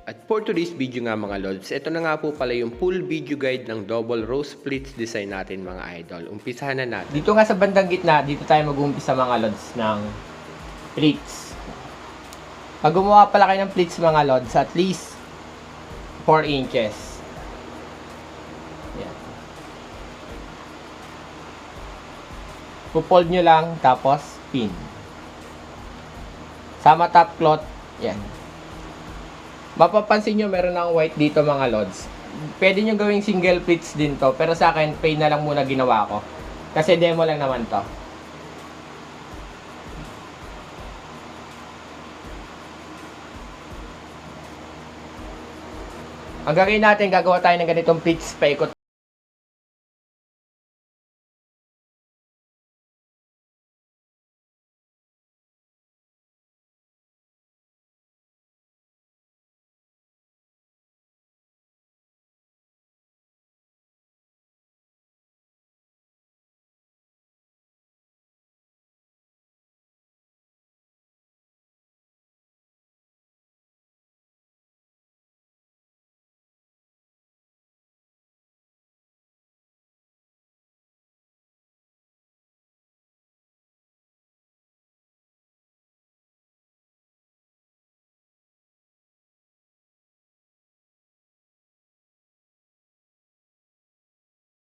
At for today's video nga mga lods, ito na nga po pala yung full video guide ng double row splits design natin mga idol. Umpisahan na natin. Dito nga sa bandang gitna, dito tayo mag-uumpisa mga lods ng pleats. Pag gumawa pala kayo ng pleats mga lods, at least 4 inches. Yan. Pupold nyo lang, tapos pin. Sama top cloth, yan. Mapapansin nyo meron ng white dito mga lods. Pwede nyo gawing single pleats din to, pero sa akin, plain na lang muna ginawa ko. Kasi demo lang naman to. Ang gagawin natin, gagawa tayo ng ganitong pleats paikot.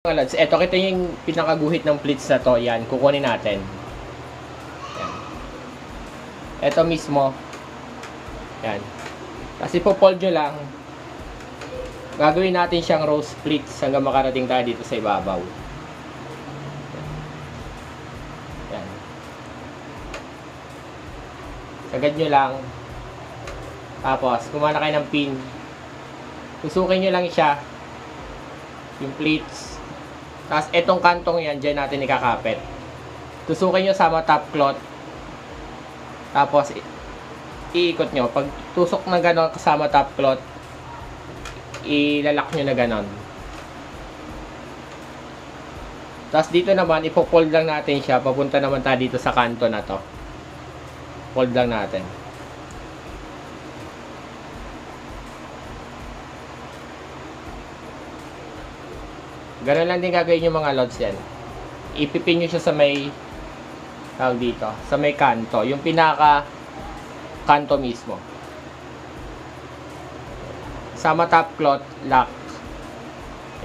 Mga lods, eto kita yung pinakaguhit ng pleats na to. Yan, kukunin natin. Yan. Eto mismo. Yan. Kasi ipopold nyo lang. Gagawin natin siyang row splits hanggang makarating tayo dito sa ibabaw. Yan. Sagad nyo lang. Tapos, kumuha na kayo ng pin. Tusukin nyo lang siya. Yung pleats. Tapos, etong kantong yan, dyan natin ikakapit. Tusukin nyo sama top cloth. Tapos, iikot nyo. Pag tusok na gano'n kasama top cloth, ilalak nyo na gano'n. Tapos, dito naman, ipofold lang natin siya. Papunta naman tayo dito sa kanto na to. Fold lang natin. Ganun lang din gagawin yung mga lods yan. Ipipin nyo siya sa may tawag dito, sa may kanto. Yung pinaka kanto mismo. Sama top cloth, lock.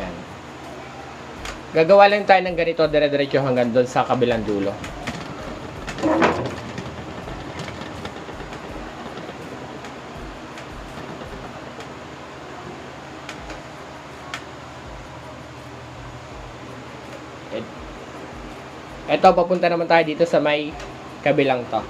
Yan. Gagawa lang tayo ng ganito dire-diretso hanggang doon sa kabilang dulo. Ito, papunta naman tayo dito sa may kabilang to.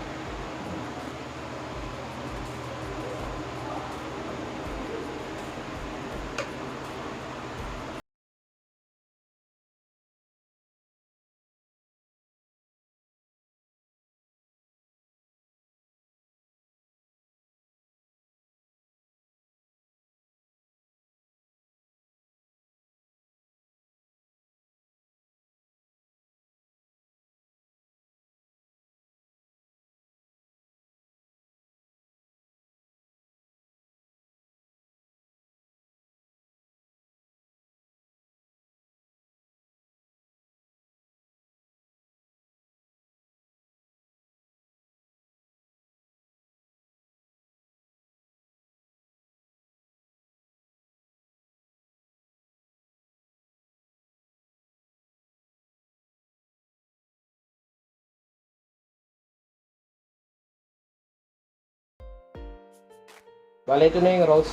Bale, ito na yung rose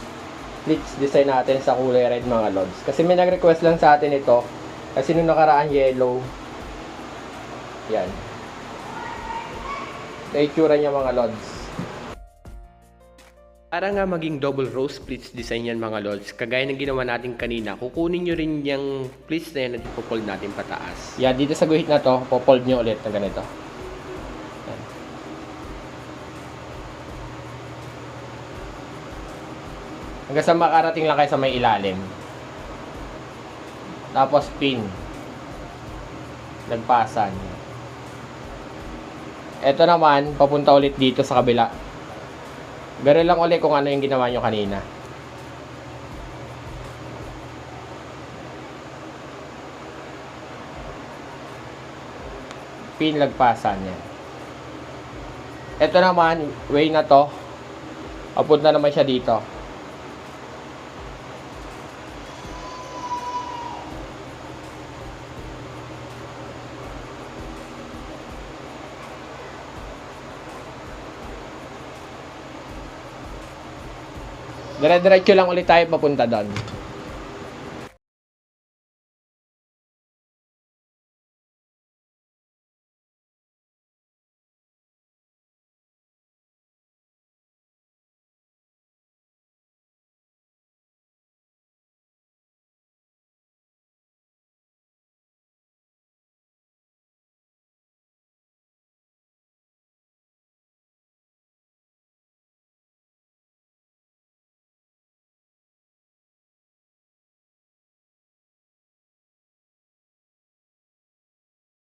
pleats design natin sa kulay red mga lods. Kasi may nag-request lang sa atin ito. Kasi nung nakaraan yellow. Yan. Ito itsura niya mga lods. Para nga maging double row splits design yan mga lods, kagaya ng ginawa natin kanina, kukunin nyo rin yung pleats na yan at ipofold natin pataas. Yan, dito sa guhit na to, popold nyo ulit na ganito. Yan. Hanggang sa makarating lang kayo sa may ilalim. Tapos pin. Nagpasan. Ito naman, papunta ulit dito sa kabila. Ganoon lang ulit kung ano yung ginawa nyo kanina. pin lagpasan yan. Ito naman, way na to. Papunta naman siya dito. Dire-diretso lang ulit tayo papunta doon.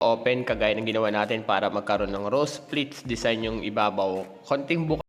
Open kagaya ng ginawa natin para magkaroon ng rose pleats design yung ibabaw. Konting buka